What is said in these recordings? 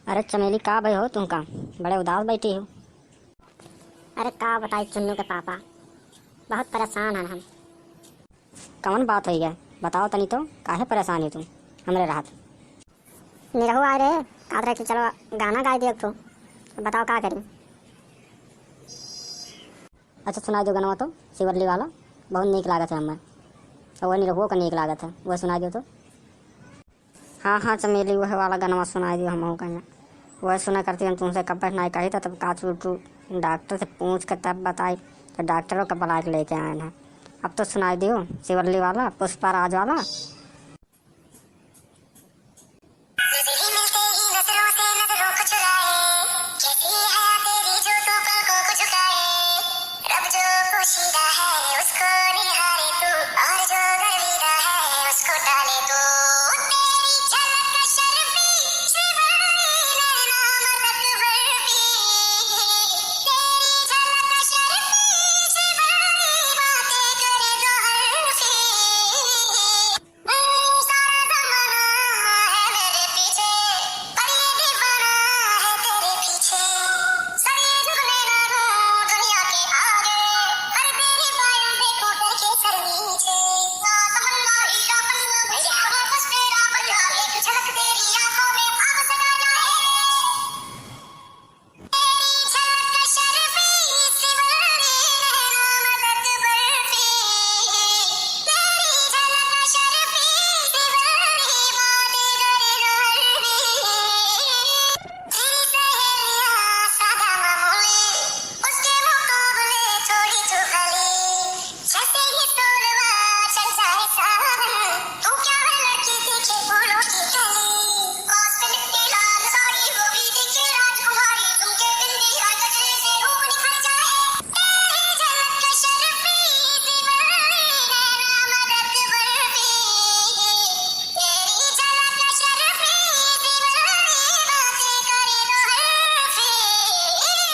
अरे चमेली का भाई हो तुम का बड़े उदास बैठी हो। अरे का बताई चुन्नू के पापा, बहुत परेशान हैं हम। कौन बात हुई है बताओ तनी तो, काहे परेशान है तुम हमरे राहत। निरहु आए रे कहत रहे कि चलो गाना गा दियो तो बताओ का करी। अच्छा सुना दो गाना तो शिवरली वाला, बहुत नीक लागत है हमें। और वह निरहुओ का नीक लागत है, वह सुना दो तो। हाँ हाँ चमेली वह वाला गाना सुना दियो हम कहीं। वह सुना करती हम तुमसे कब नहीं कही था, तब काचू डॉक्टर से पूछ कर तब बताई तो डॉक्टरों का बुला के लेके आए हैं। अब तो सुनाई दियो शिवरली वाला, पुष्पा राज वाला।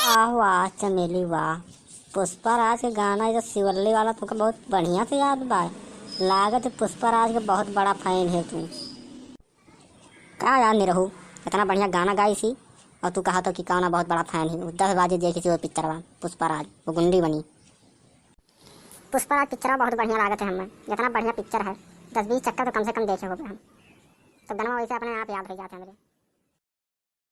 वाह वाह चमेली वाह, पुष्पा राज के गाना जो शिवरली वाला तुमको बहुत बढ़िया से याद बा। लागत है पुष्पा राज के बहुत बड़ा फैन है तू। का याद नहीं रहू, इतना बढ़िया गाना गाई सी और तू कहा तो कि गाना बहुत बड़ा फैन है। 10 बाजे देखी थी वो पिक्चर में पुष्पा राज, वो गुंडी बनी। पुष्पा राज पिक्चर बहुत बढ़िया लागत है हमें, जितना बढ़िया पिक्चर है 10-20 चक्कर तो कम से कम देखे हो हम। तो गाना वैसे अपने आप याद हो जाते हैं मेरे।